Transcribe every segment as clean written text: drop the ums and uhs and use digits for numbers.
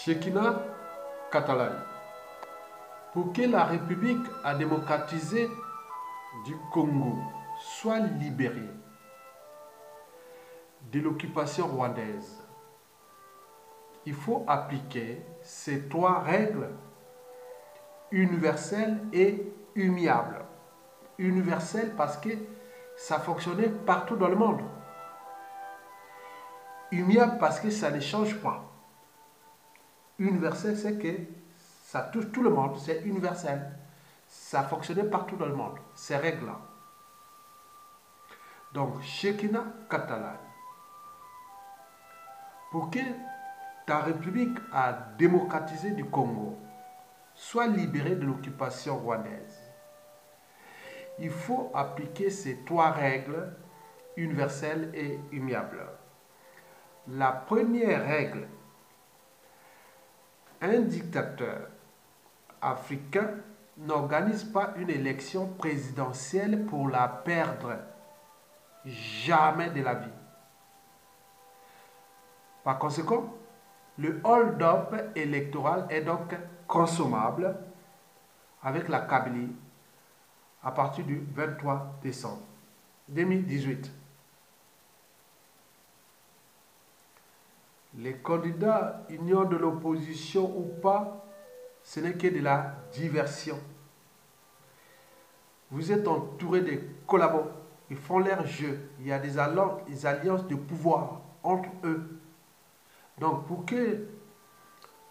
Shekinah Catalan. Pour que la République à démocratisé du Congo soit libérée de l'occupation rwandaise, il faut appliquer ces trois règles universelles et immuables. Universelles parce que ça fonctionnait partout dans le monde. Immuable parce que ça ne change pas. Universel, c'est que ça touche tout le monde, c'est universel. Ça fonctionnait partout dans le monde, ces règles-là. Donc, Shekinah Catalan. Pour que ta République à démocratiser du Congo soit libérée de l'occupation rwandaise, il faut appliquer ces trois règles universelles et immuables. La première règle, un dictateur africain n'organise pas une élection présidentielle pour la perdre. Jamais de la vie. Par conséquent, le hold-up électoral est donc consommable avec la Kabylie à partir du 23 décembre 2018. Les candidats union de l'opposition ou pas, ce n'est que de la diversion. Vous êtes entouré de collabos, ils font leur jeu. Il y a des alliances de pouvoir entre eux. Donc pour que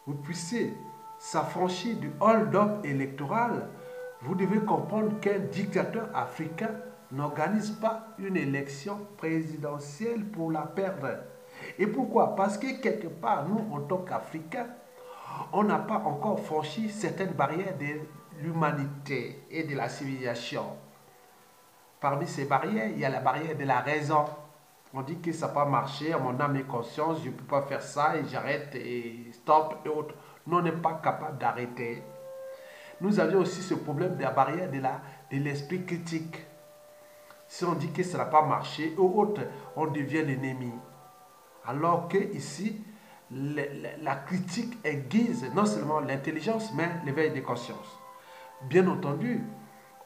vous puissiez s'affranchir du hold-up électoral, vous devez comprendre qu'un dictateur africain n'organise pas une élection présidentielle pour la perdre. Et pourquoi? Parce que quelque part, nous, en tant qu'Africains, on n'a pas encore franchi certaines barrières de l'humanité et de la civilisation. Parmi ces barrières, il y a la barrière de la raison. On dit que ça n'a pas marché, à mon âme et conscience, je ne peux pas faire ça et j'arrête et stop et autres. Nous, on n'est pas capable d'arrêter. Nous avions aussi ce problème de la barrière de l'esprit critique. Si on dit que ça n'a pas marché ou autre, on devient l'ennemi. Alors que ici, la critique aiguise non seulement l'intelligence, mais l'éveil des consciences. Bien entendu,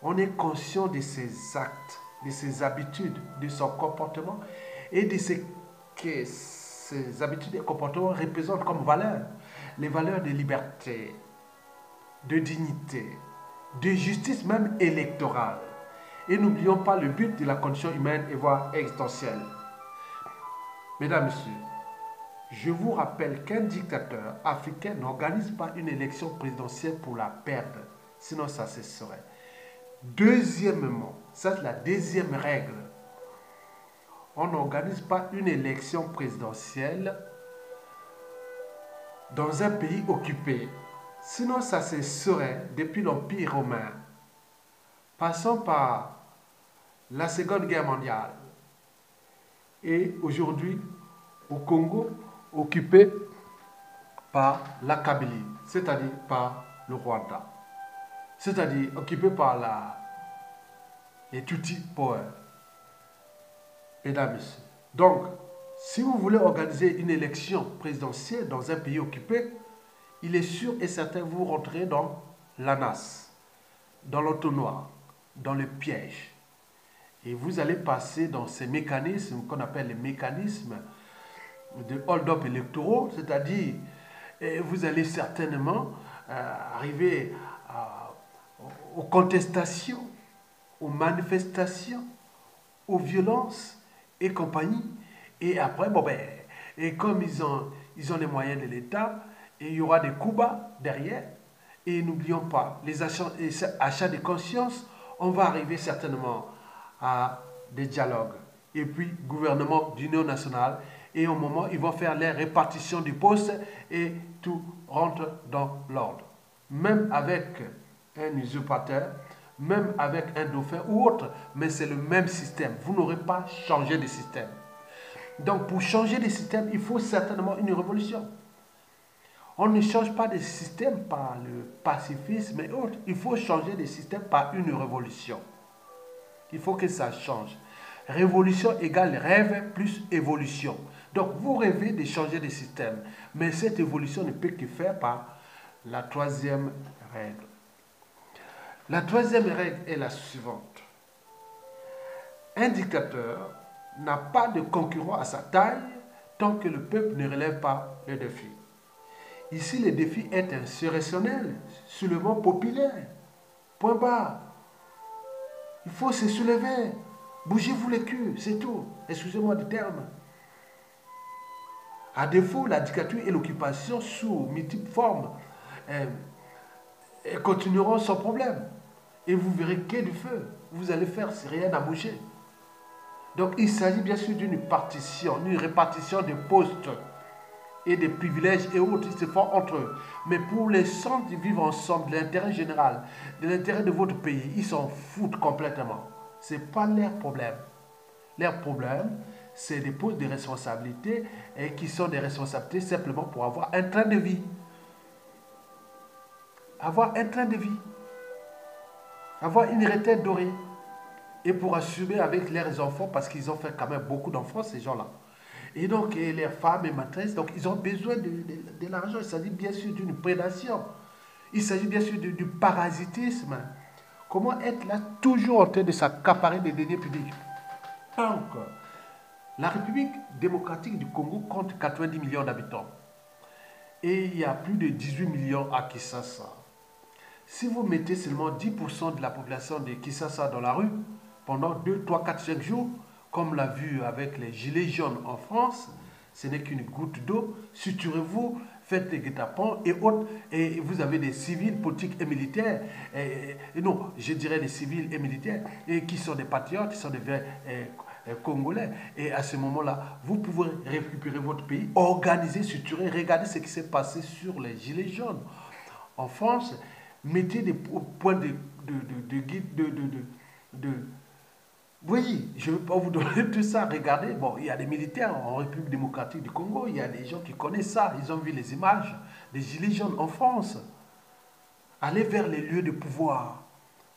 on est conscient de ses actes, de ses habitudes, de son comportement et de ce que ces habitudes et comportements représentent comme valeurs. Les valeurs de liberté, de dignité, de justice même électorale. Et n'oublions pas le but de la condition humaine et voire existentielle. Mesdames, Messieurs, je vous rappelle qu'un dictateur africain n'organise pas une élection présidentielle pour la perdre, sinon ça cesserait. Deuxièmement, ça c'est la deuxième règle, on n'organise pas une élection présidentielle dans un pays occupé, sinon ça cesserait depuis l'Empire romain, passant par la Seconde Guerre mondiale, et aujourd'hui au Congo, occupé par la Kabylie, c'est-à-dire par le Rwanda, c'est-à-dire occupé par les Tutsi Power. Mesdames et messieurs, donc, si vous voulez organiser une élection présidentielle dans un pays occupé, il est sûr et certain que vous rentrez dans l'ANAS, dans l'entonnoir, dans le piège. Et vous allez passer dans ces mécanismes qu'on appelle les mécanismes de hold-up électoraux, c'est-à-dire vous allez certainement arriver aux contestations, aux manifestations, aux violences et compagnie. Et après, bon ben, et comme ils ont les moyens de l'État, et il y aura des coups bas derrière. Et n'oublions pas, les achats de conscience, on va arriver certainement à des dialogues. Et puis, gouvernement d'union nationale. Et au moment, ils vont faire les répartitions du poste et tout rentre dans l'ordre. Même avec un usurpateur, même avec un dauphin ou autre, mais c'est le même système. Vous n'aurez pas changé de système. Donc, pour changer de système, il faut certainement une révolution. On ne change pas de système par le pacifisme et autres. Il faut changer de système par une révolution. Il faut que ça change. Révolution égale rêve plus évolution. Donc, vous rêvez de changer de système, mais cette évolution ne peut que faire par la troisième règle. La troisième règle est la suivante. Un dictateur n'a pas de concurrent à sa taille tant que le peuple ne relève pas le défi. Ici, le défi est insurrectionnel, soulèvement populaire. Point barre. Il faut se soulever. Bougez-vous les culs, c'est tout. Excusez-moi du terme. À défaut, la dictature et l'occupation sous multiples formes continueront sans problème. Et vous verrez que du feu. Vous allez faire, c'est rien à bouger. Donc, il s'agit bien sûr d'une répartition des postes et des privilèges et autres, ils se font entre eux. Mais pour les gens qui vivent ensemble, de l'intérêt général, de l'intérêt de votre pays, ils s'en foutent complètement. Ce n'est pas leur problème. Leur problème, c'est des postes de responsabilité et qui sont des responsabilités simplement pour avoir un train de vie. Avoir un train de vie. Avoir une retraite dorée. Et pour assumer avec leurs enfants, parce qu'ils ont fait quand même beaucoup d'enfants, ces gens-là. Et donc, les femmes et maîtresses, donc ils ont besoin de l'argent. Il s'agit bien sûr d'une prédation. Il s'agit bien sûr du parasitisme. Comment être là toujours en train de s'accaparer des deniers publics? Donc, la République démocratique du Congo compte 90 millions d'habitants. Et il y a plus de 18 millions à Kinshasa. Si vous mettez seulement 10% de la population de Kinshasa dans la rue, pendant 2, 3, 4, 5 jours, comme l'a vu avec les gilets jaunes en France, ce n'est qu'une goutte d'eau. Suturez-vous, faites des guet-apens et autres, et vous avez des civils, politiques et militaires, non, je dirais des civils et militaires, et qui sont des patriotes, qui sont des vrais Congolais. Et à ce moment-là, vous pouvez récupérer votre pays, organiser, suturer, regardez ce qui s'est passé sur les gilets jaunes. En France, mettez des points de oui, je ne vais pas vous donner tout ça. Regardez, bon, il y a des militaires en République démocratique du Congo, il y a des gens qui connaissent ça, ils ont vu les images des gilets jaunes en France. Allez vers les lieux de pouvoir.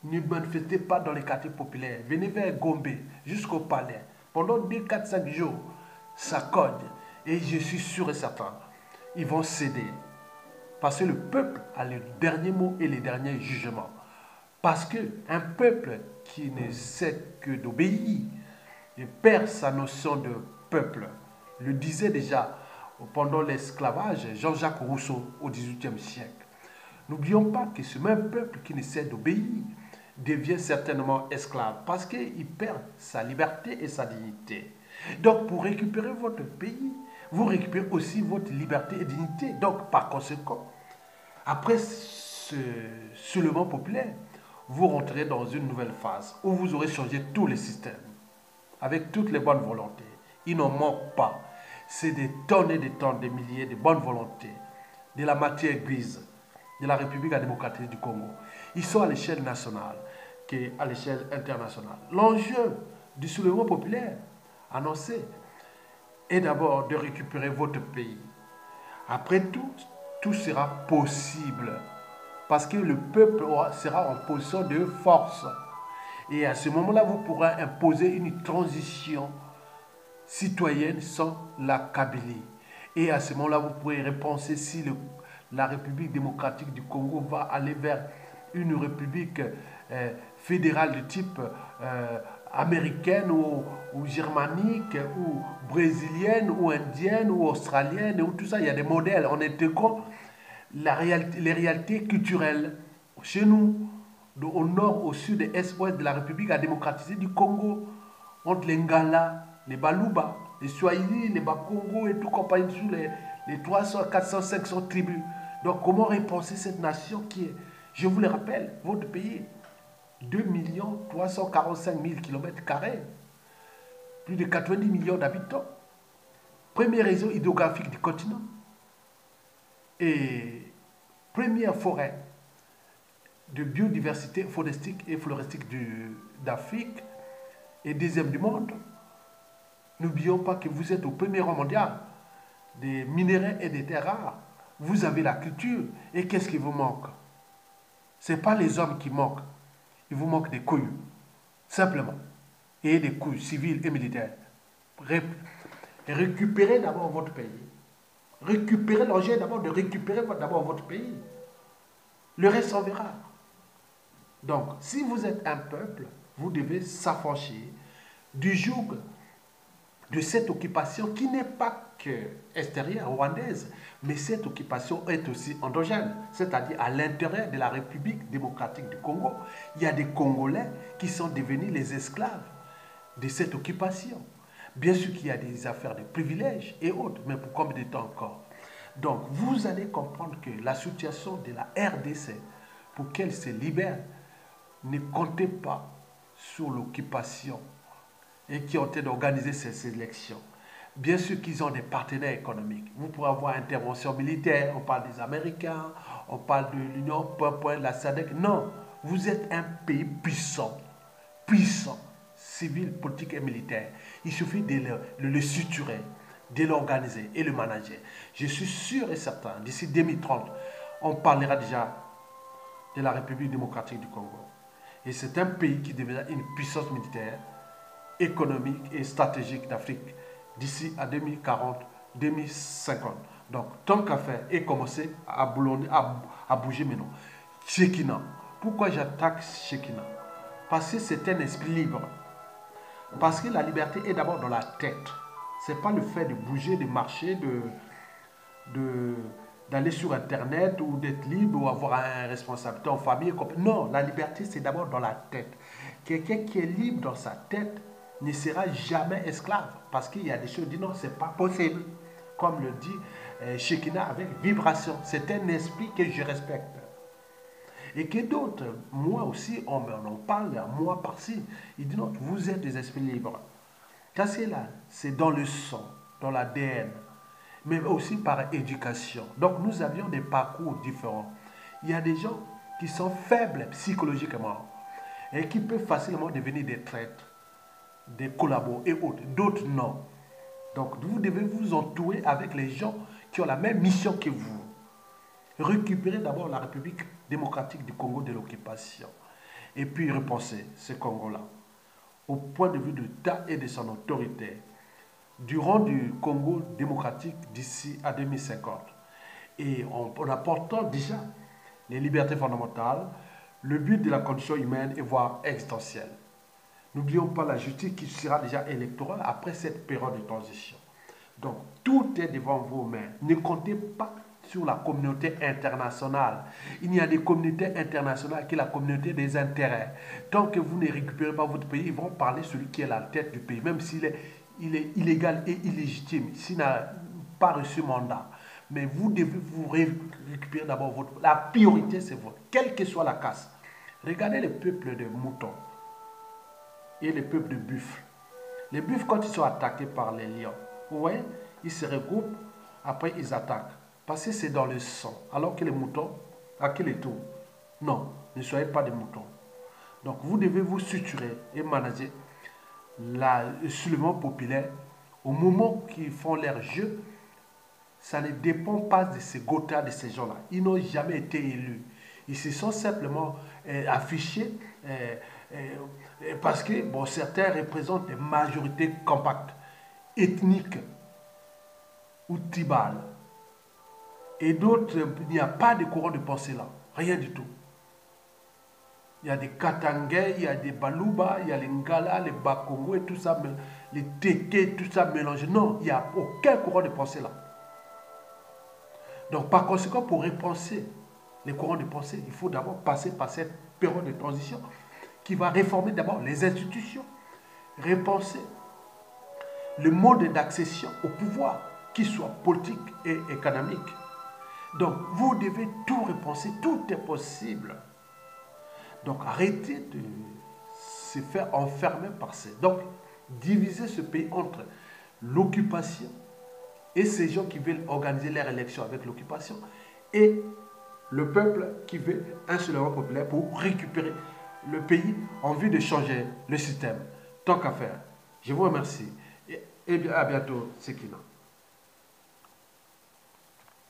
Ne manifestez pas dans les quartiers populaires. Venez vers Gombe, jusqu'au palais. Pendant 2, 4, 5 jours, ça code. Et je suis sûr et certain, ils vont céder. Parce que le peuple a le dernier mot et les derniers jugements. Parce qu'un peuple qui ne sait que d'obéir et perd sa notion de peuple, le disait déjà pendant l'esclavage Jean-Jacques Rousseau au XVIIIe siècle. N'oublions pas que ce même peuple qui ne sait d'obéir devient certainement esclave parce qu'il perd sa liberté et sa dignité. Donc pour récupérer votre pays, vous récupérez aussi votre liberté et dignité. Donc par conséquent, après ce soulèvement populaire, vous rentrez dans une nouvelle phase où vous aurez changé tous les systèmes avec toutes les bonnes volontés. Il n'en manque pas. C'est des tonnes et des tonnes, des milliers de bonnes volontés, de la matière grise, de la République démocratique du Congo. Ils sont à l'échelle nationale qu'à l'échelle internationale. L'enjeu du soulèvement populaire annoncé est d'abord de récupérer votre pays. Après tout, tout sera possible. Parce que le peuple sera en position de force. Et à ce moment-là, vous pourrez imposer une transition citoyenne sans la Kabylie. Et à ce moment-là, vous pourrez repenser si la République démocratique du Congo va aller vers une république fédérale de type américaine ou germanique ou brésilienne ou indienne ou australienne ou tout ça. Il y a des modèles en intégrant les réalités culturelles chez nous, au nord, au sud et est-ouest de la République démocratique du Congo, entre les Ngala, les Baluba, les Swahili, les Bakongo et tout compagnie sous les 300, 400, 500 tribus. Donc comment repenser cette nation qui est, je vous le rappelle, votre pays, 2 345 000 km², plus de 90 millions d'habitants, premier réseau hydrographique du continent, et première forêt de biodiversité forestique et floristique d'Afrique et deuxième du monde. N'oublions pas que vous êtes au premier rang mondial des minéraux et des terres rares. Vous avez la culture. Et qu'est-ce qui vous manque? Ce n'est pas les hommes qui manquent. Il vous manque des couilles. Simplement. Et des couilles civiles et militaires. Récupérez d'abord votre pays. Récupérez l'enjeu d'abord de récupérer d'abord votre pays. Le reste, on verra. Donc, si vous êtes un peuple, vous devez s'affranchir du joug de cette occupation qui n'est pas que extérieure rwandaise, mais cette occupation est aussi endogène, c'est-à-dire à l'intérieur de la République démocratique du Congo. Il y a des Congolais qui sont devenus les esclaves de cette occupation. Bien sûr qu'il y a des affaires de privilèges et autres, mais pour combien de temps encore? Donc, vous allez comprendre que la situation de la RDC, pour qu'elle se libère, ne comptez pas sur l'occupation et qui ont été d'organiser ces élections. Bien sûr qu'ils ont des partenaires économiques. Vous pourrez avoir intervention militaire, on parle des Américains, on parle de l'Union, la SADC. Non, vous êtes un pays puissant, civil, politique et militaire. Il suffit de le suturer, de l'organiser et le manager. Je suis sûr et certain, d'ici 2030, on parlera déjà de la République démocratique du Congo. Et c'est un pays qui deviendra une puissance militaire, économique et stratégique d'Afrique d'ici à 2040, 2050. Donc, tant qu'à faire et commencer à bouger maintenant. Shekina. Pourquoi j'attaque Shekina? Parce que c'est un esprit libre. Parce que la liberté est d'abord dans la tête. Ce n'est pas le fait de bouger, de marcher, d'aller sur Internet ou d'être libre ou avoir une responsabilité en famille. Non, la liberté, c'est d'abord dans la tête. Quelqu'un qui est libre dans sa tête ne sera jamais esclave. Parce qu'il y a des choses qui disent non, ce n'est pas possible. Comme le dit Shekina avec vibration. C'est un esprit que je respecte. Et que d'autres, moi aussi, on en parle à moi par-ci. Il dit non, vous êtes des esprits libres. Quand c'est là, c'est dans le sang, dans l'ADN, mais aussi par éducation. Donc nous avions des parcours différents. Il y a des gens qui sont faibles psychologiquement et qui peuvent facilement devenir des traîtres, des collabos et autres. D'autres non. Donc vous devez vous entourer avec les gens qui ont la même mission que vous. Récupérer d'abord la République démocratique du Congo de l'occupation. Et puis repenser ce Congo-là au point de vue de l'État et de son autorité durant du Congo démocratique d'ici à 2050. Et en apportant déjà les libertés fondamentales, le but de la condition humaine est voire existentielle. N'oublions pas la justice qui sera déjà électorale après cette période de transition. Donc, tout est devant vos mains. Ne comptez pas sur la communauté internationale. Il y a des communautés internationales qui est la communauté des intérêts. Tant que vous ne récupérez pas votre pays, ils vont parler de celui qui est à la tête du pays, même s'il est, illégal et illégitime, s'il n'a pas reçu mandat. Mais vous devez vous récupérer d'abord votre... La priorité, c'est votre, quelle que soit la casse. Regardez les peuples de moutons et les peuples de buffles. Les buffles, quand ils sont attaqués par les lions, vous voyez, ils se regroupent, après ils attaquent. Parce que c'est dans le sang. Alors que les moutons, à quel est tout? Non, ne soyez pas des moutons. Donc vous devez vous suturer et manager le soulèvement populaire au moment qu'ils font leur jeu. Ça ne dépend pas de ces gotas, de ces gens-là. Ils n'ont jamais été élus. Ils se sont simplement affichés parce que bon, certains représentent des majorités compactes, ethniques ou tribales. Et d'autres, il n'y a pas de courant de pensée là. Rien du tout. Il y a des Katangais, il y a des Baluba, il y a les Ngala, les Bakongo et tout ça, les Téké, tout ça mélangé. Non, il n'y a aucun courant de pensée là. Donc par conséquent, pour repenser les courants de pensée, il faut d'abord passer par cette période de transition qui va réformer d'abord les institutions, repenser le mode d'accession au pouvoir, qu'il soit politique et économique. Donc, vous devez tout repenser, tout est possible. Donc, arrêtez de se faire enfermer par ces... Donc, diviser ce pays entre l'occupation et ces gens qui veulent organiser leur élection avec l'occupation et le peuple qui veut un soulèvement populaire pour récupérer le pays en vue de changer le système. Tant qu'à faire. Je vous remercie et à bientôt, Sekina.